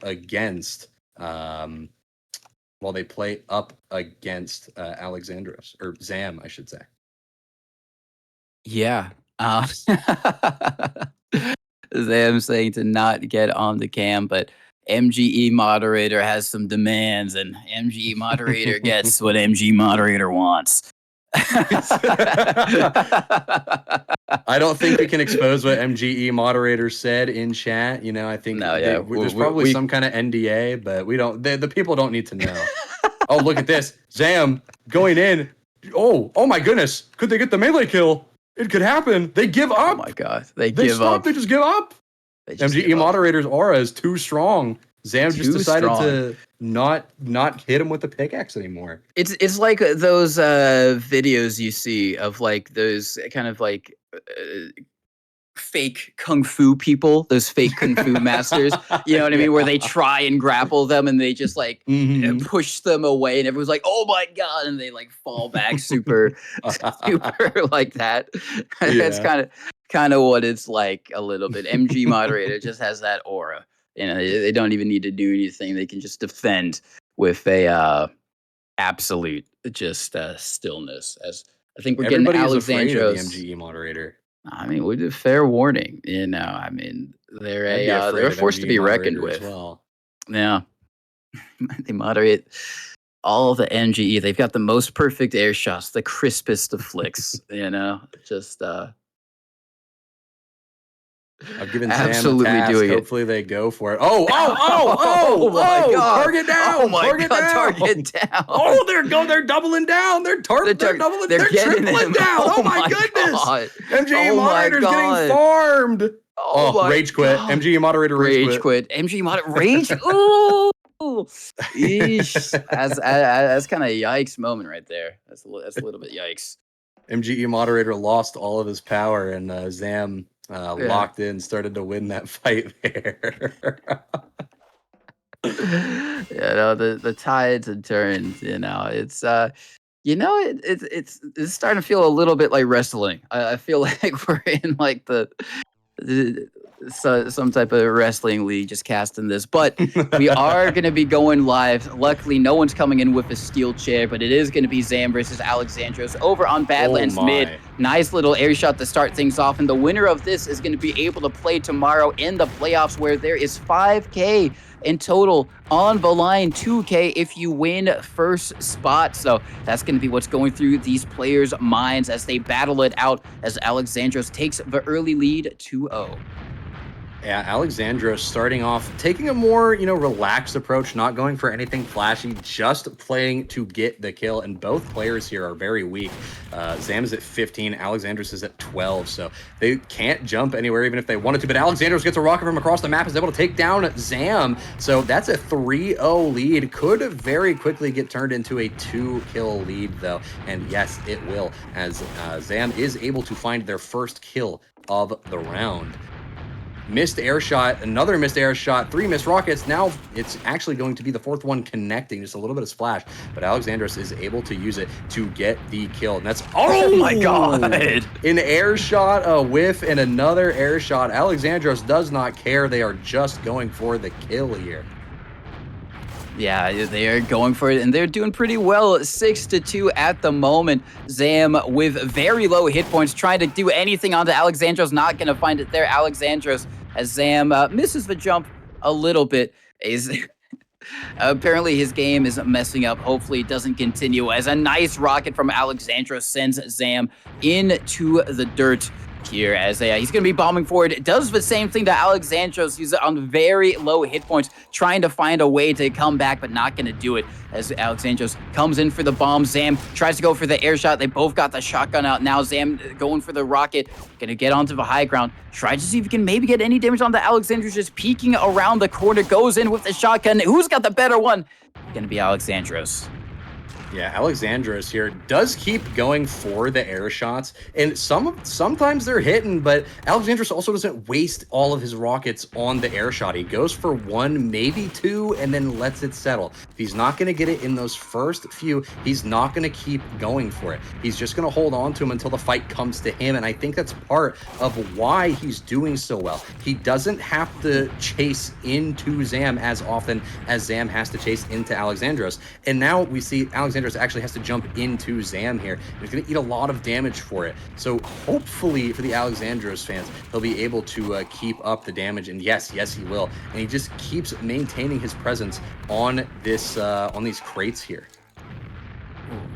against while they play up against Alexandros, or Zam, I should say. Yeah. Zam saying to not get on the cam, but MGE moderator has some demands, and MGE moderator gets what MG moderator wants. I don't think we can expose what MGE moderator said in chat. You know, I think there's probably some kind of NDA, but we don't. The people don't need to know. Oh, look at this, Zam going in. Oh my goodness! Could they get the melee kill? It could happen. They give up. Oh my god, they give stop. up. They just give up. MGE moderator's aura is too strong. Zam just decided to not hit him with the pickaxe anymore. It's like those videos you see of like those kind of like fake kung fu people, those fake kung fu masters. You know what I mean? Where they try and grapple them and they just like push them away, and everyone's like, "Oh my god!" and they like fall back super like that. That's kind of what it's like a little bit. MG moderator just has that aura. You know, they don't even need to do anything. They can just defend with a absolute just stillness. As I think we're getting Alexandros. The MGE moderator. I mean, we do fair warning. You know, I mean, they're a force to be reckoned with. Well. Yeah, they moderate all the MGE. They've got the most perfect air shots, the crispest of flicks. You know, just. I've given absolutely Sam a task. Doing Hopefully they go for it. Oh my god! Target down! Oh my god! Target down! Oh, they're doubling down. They're doubling. They're tripling down. Oh my goodness! God. MGE moderator's getting farmed. Oh, rage quit. God. MGE moderator rage quit. MGE moderator rage. Ooh. Eesh. That's kind of a yikes moment right there. That's a little bit yikes. MGE moderator lost all of his power, and Zam locked in, started to win that fight there. The tides and turns. You know, it's it's starting to feel a little bit like wrestling. I feel like we're in like some type of wrestling league just casting this, but we are going to be going live. Luckily, no one's coming in with a steel chair, but it is going to be Zam versus Alexandros over on Badlands mid. Nice little air shot to start things off, and the winner of this is going to be able to play tomorrow in the playoffs, where there is 5K in total on the line, 2K if you win first spot. So that's going to be what's going through these players' minds as they battle it out, as Alexandros takes the early lead 2-0. Yeah, Alexandros starting off, taking a more, relaxed approach, not going for anything flashy, just playing to get the kill. And both players here are very weak. Zam is at 15, Alexandros is at 12, so they can't jump anywhere even if they wanted to. But Alexandros gets a rocket from across the map, is able to take down Zam. So that's a 3-0 lead. Could very quickly get turned into a 2-kill lead, though. And yes, it will, as Zam is able to find their first kill of the round. Missed air shot, another missed air shot, 3 missed rockets. Now it's actually going to be the fourth one connecting, just a little bit of splash, but Alexandros is able to use it to get the kill. And that's, oh my god! An air shot, a whiff, and another air shot. Alexandros does not care. They are just going for the kill here. Yeah, they are going for it, and they're doing pretty well. 6-2 at the moment. Zam with very low hit points, trying to do anything onto Alexandros. Not going to find it there. Alexandros, as Zam misses the jump a little bit, is apparently his game is messing up. Hopefully it doesn't continue, as a nice rocket from Alexandros sends Zam into the dirt here, as he's going to be bombing forward. It does the same thing to Alexandros. He's on very low hit points, trying to find a way to come back, but not going to do it, as Alexandros comes in for the bomb. Zam tries to go for the air shot. They both got the shotgun out. Now Zam going for the rocket, going to get onto the high ground, try to see if he can maybe get any damage on the Alexandros, just peeking around the corner, goes in with the shotgun. Who's got the better one? Going to be Alexandros. Yeah, Alexandros here does keep going for the air shots, and sometimes they're hitting, but Alexandros also doesn't waste all of his rockets on the air shot. He goes for one, maybe two, and then lets it settle. If he's not going to get it in those first few, he's not going to keep going for it. He's just going to hold on to him until the fight comes to him, and I think that's part of why he's doing so well. He doesn't have to chase into Zam as often as Zam has to chase into Alexandros, and now we see Alexandros actually has to jump into Zam here. He's going to eat a lot of damage for it. So hopefully for the Alexandros fans, he'll be able to keep up the damage. And yes, he will. And he just keeps maintaining his presence on this on these crates here.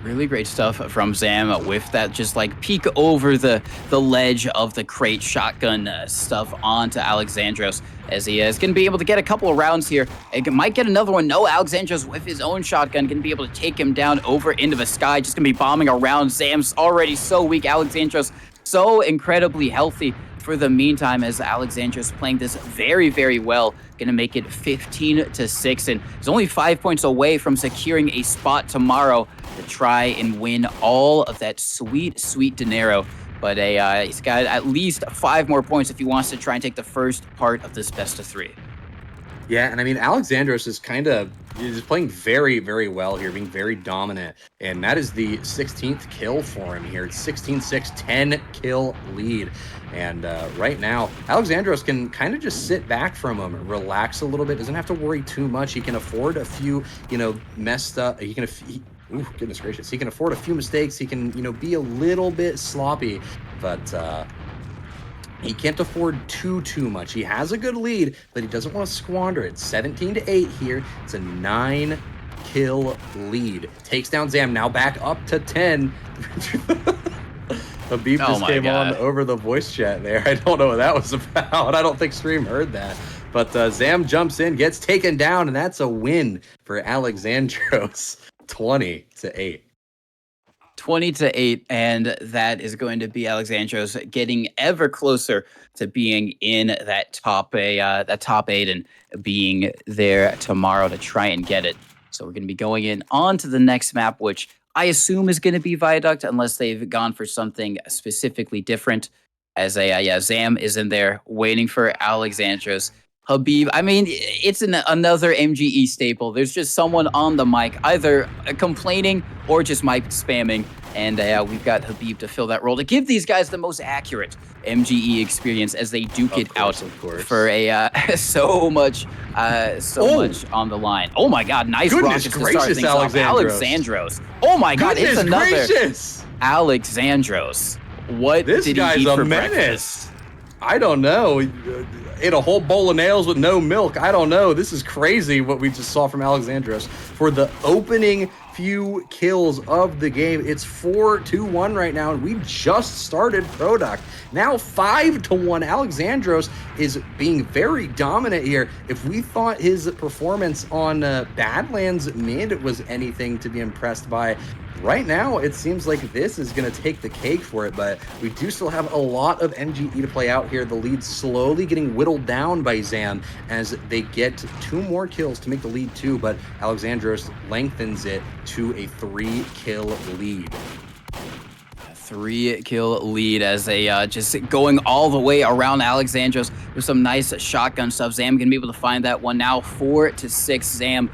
Really great stuff from Zam with that just like peek over the ledge of the crate shotgun stuff onto Alexandros, as he is going to be able to get a couple of rounds here. It might get another one. No, Alexandros with his own shotgun going to be able to take him down over into the sky. Just going to be bombing around. Zam's already so weak. Alexandros so incredibly healthy for the meantime, as Alexandros playing this very, very well. Going to make it 15-6, and he's only 5 points away from securing a spot tomorrow to try and win all of that sweet, sweet dinero. But he's got at least 5 more points if he wants to try and take the first part of this best of 3. Yeah, and I mean, Alexandros is he's playing very, very well here, being very dominant. And that is the 16th kill for him here. It's 16-6, 10 kill lead. And right now, Alexandros can kind of just sit back from him, relax a little bit, doesn't have to worry too much. He can afford a few, messed up. Ooh, goodness gracious. He can afford a few mistakes. He can, be a little bit sloppy, but he can't afford too much. He has a good lead, but he doesn't want to squander it. 17-8 here. It's a 9 kill lead. Takes down Zam, now back up to 10. The beep just came on over the voice chat there. I don't know what that was about. I don't think Stream heard that. But Zam jumps in, gets taken down, and that's a win for Alexandros. 20-8. 20-8, and that is going to be Alexandros getting ever closer to being in that top 8 and being there tomorrow to try and get it. So we're going to be going in on to the next map, which I assume is going to be Viaduct, unless they've gone for something specifically different. As Zam is in there waiting for Alexandros. Habib, I mean, it's another MGE staple. There's just someone on the mic, either complaining or just mic spamming. And we've got Habib to fill that role, to give these guys the most accurate MGE experience as they duke it out for a so much on the line. Oh my God, nice rockets to start things off. Alexandros. Oh my God, it's another Alexandros. What this did guy's he eat for a menace. breakfast? I don't know. Ate a whole bowl of nails with no milk. I don't know. This is crazy what we just saw from Alexandros for the opening few kills of the game. It's 4-1 right now, and we just started product. Now 5-1. Alexandros is being very dominant here. If we thought his performance on Badlands mid was anything to be impressed by, right now it seems like this is going to take the cake for it, but we do still have a lot of MGE to play out here. The lead slowly getting whittled down by Zam as they get 2 more kills to make the lead 2, but Alexandros lengthens it to a 3-kill lead. 3-kill lead as they just going all the way around Alexandros with some nice shotgun stuff. Zam gonna be able to find that one now. 4-6. Zam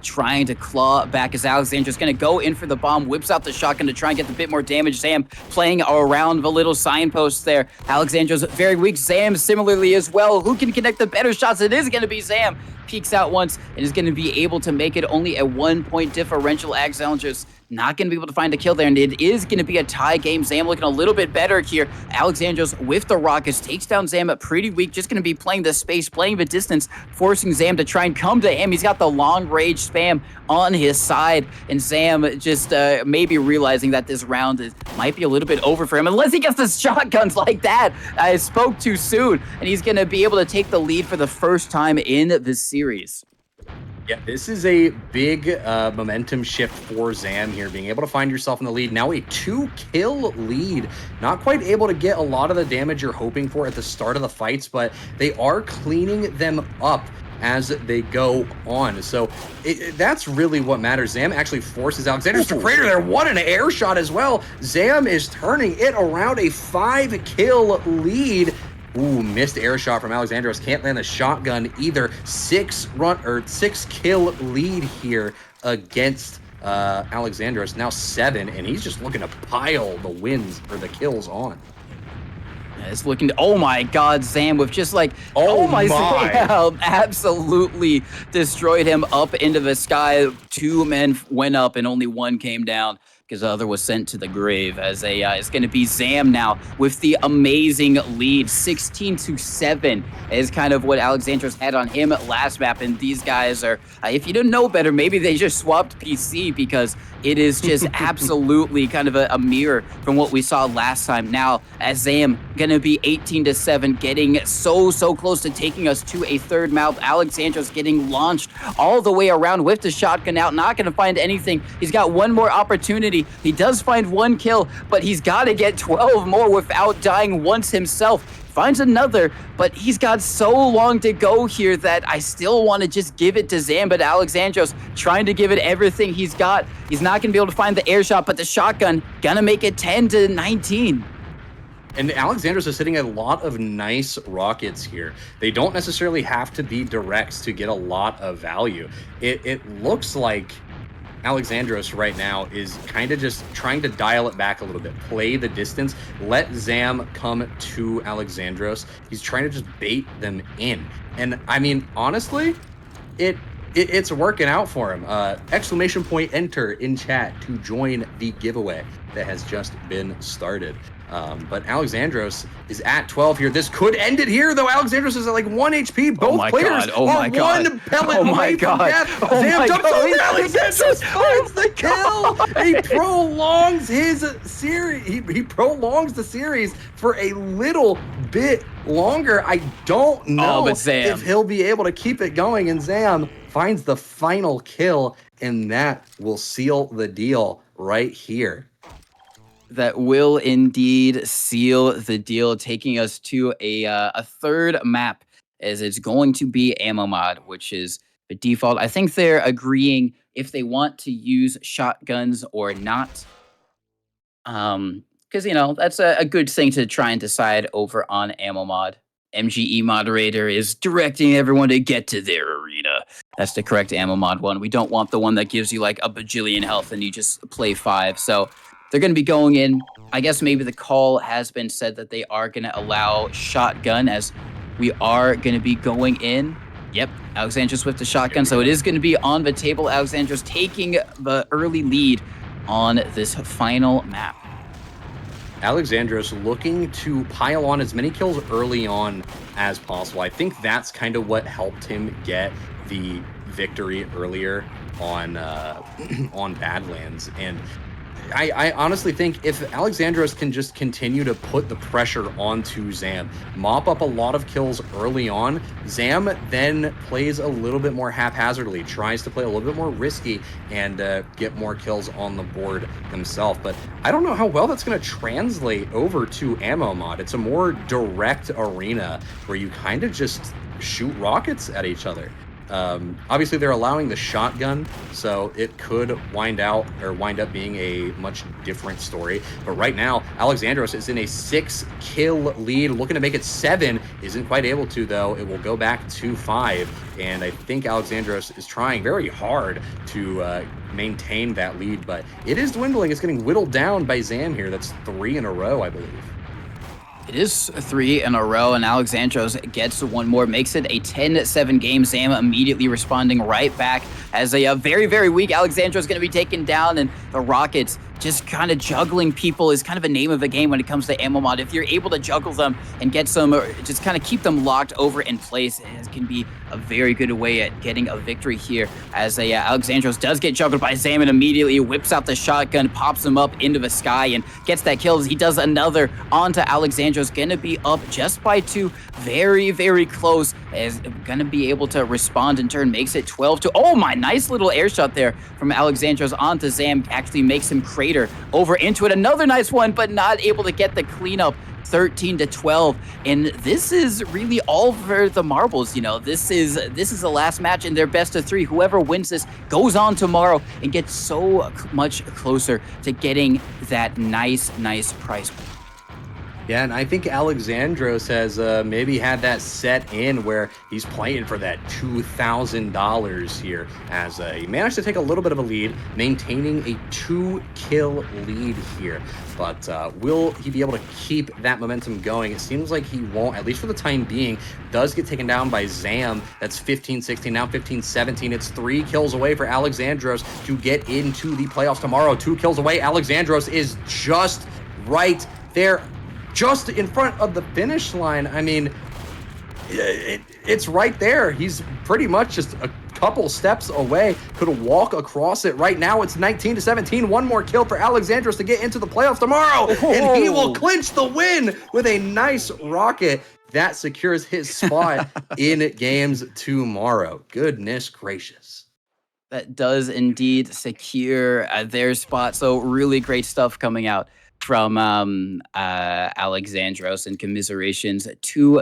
trying to claw back as Alexandros going to go in for the bomb, whips out the shotgun to try and get a bit more damage. Zam playing around the little signpost there. Alexandros very weak. Zam similarly as well. Who can connect the better shots? It is going to be Zam. Peeks out once and is going to be able to make it only a 1-point differential. Alexandros not going to be able to find a kill there, and it is going to be a tie game. Zam looking a little bit better here. Alexandros with the rockets takes down Zam pretty weak, just going to be playing the space, playing the distance, forcing Zam to try and come to him. He's got the long range spam on his side, and Zam just maybe realizing that this round might be a little bit over for him, unless he gets the shotguns like that. I spoke too soon, and he's going to be able to take the lead for the first time in this series. Yeah, this is a big momentum shift for Zam here, being able to find yourself in the lead. Now a 2-kill lead. Not quite able to get a lot of the damage you're hoping for at the start of the fights, but they are cleaning them up as they go on. So that's really what matters. Zam actually forces Alexandros to crater there. What an air shot as well. Zam is turning it around, a 5-kill lead. Ooh, missed air shot from Alexandros. Can't land the shotgun either. 6-kill lead here against Alexandros. Now 7, and he's just looking to pile the wins or the kills on. It's looking to, oh my god, Zam with just like, oh my. Zam absolutely destroyed him up into the sky. 2 men went up and only 1 came down, because the other was sent to the grave. As it's going to be Zam now with the amazing lead. 16-7 is kind of what Alexandros had on him last map. And these guys are, if you didn't know better, maybe they just swapped PC, because it is just absolutely kind of a mirror from what we saw last time. Now, as Zam going to be 18-7, getting so close to taking us to a 3rd map. Alexandros getting launched all the way around with the shotgun out, not going to find anything. He's got 1 more opportunity. He does find 1 kill, but he's got to get 12 more without dying once himself. Finds another, but he's got so long to go here that I still want to just give it to Zam, but Alexandros trying to give it everything he's got. He's not going to be able to find the air shot, but the shotgun gonna make it 10-19. And Alexandros is hitting a lot of nice rockets here. They don't necessarily have to be directs to get a lot of value. It looks like Alexandros right now is kind of just trying to dial it back a little bit, play the distance, let Zam come to Alexandros. He's trying to just bait them in. And I mean, honestly, it's working out for him. Exclamation point enter in chat to join the giveaway that has just been started. But Alexandros is at 12 here. This could end it here, though. Alexandros is at like 1 HP. Both players are 1 pellet away from death. Zam jumps over. Alexandros finds the kill. He prolongs his series. He prolongs the series for a little bit longer. I don't know if he'll be able to keep it going. And Zam finds the final kill, and that will seal the deal right here. That will indeed seal the deal, taking us to a 3rd map, as it's going to be Ammo Mod, which is the default. I think they're agreeing if they want to use shotguns or not. Because, you know, that's a good thing to try and decide over on Ammo Mod. MGE moderator is directing everyone to get to their arena. That's the correct Ammo Mod one. We don't want the one that gives you like a bajillion health and you just play 5. So they're going to be going in. I guess maybe the call has been said that they are going to allow shotgun, as we are going to be going in. Yep, Alexandros with the shotgun. So it is going to be on the table. Alexandros taking the early lead on this final map. Alexandros looking to pile on as many kills early on as possible. I think that's kind of what helped him get the victory earlier on on Badlands. And I honestly think if Alexandros can just continue to put the pressure onto Zam, mop up a lot of kills early on, Zam then plays a little bit more haphazardly, tries to play a little bit more risky and get more kills on the board himself. But I don't know how well that's going to translate over to Ammo Mod. It's a more direct arena where you kind of just shoot rockets at each other. Obviously they're allowing the shotgun, so it could wind up being a much different story. But right now, Alexandros is in a 6-kill lead, looking to make it 7. Isn't quite able to, though. It will go back to 5. And I think Alexandros is trying very hard to maintain that lead, but it is dwindling. It's getting whittled down by Zam here. That's 3 in a row, I believe. It is 3 in a row, and Alexandros gets 1 more, makes it a 10-7 game. Zam immediately responding right back as a very, very weak Alexandros going to be taken down, and the Rockets just kind of juggling people is kind of a name of the game when it comes to Ammo Mod. If you're able to juggle them and get some, just kind of keep them locked over in place, it can be a very good way at getting a victory here. As Alexandros does get juggled by Zam and immediately whips out the shotgun, pops him up into the sky and gets that kill. He does another onto Alexandros, gonna be up just by 2, very, very close. Is gonna be able to respond in turn, makes it 12-2. Oh my, nice little air shot there from Alexandros onto Zam, actually makes him crater over into it. Another nice one, but not able to get the cleanup 13-12, and this is really all for the marbles. You know, this is the last match in their best of 3. Whoever wins this goes on tomorrow and gets so much closer to getting that nice prize pool. Yeah, and I think Alexandros has maybe had that set in where he's playing for that $2,000 here as he managed to take a little bit of a lead, maintaining a 2-kill lead here. But will he be able to keep that momentum going? It seems like he won't, at least for the time being. Does get taken down by Zam. That's 15-16, now 15-17. It's 3 kills away for Alexandros to get into the playoffs tomorrow. 2 kills away. Alexandros is just right there, just in front of the finish line. I mean, it's right there. He's pretty much just a couple steps away. Could walk across it right now. It's 19-17. 1 more kill for Alexandros to get into the playoffs tomorrow. And he will clinch the win with a nice rocket. That secures his spot in games tomorrow. Goodness gracious. That does indeed secure their spot. So really great stuff coming out from Alexandros, and commiserations to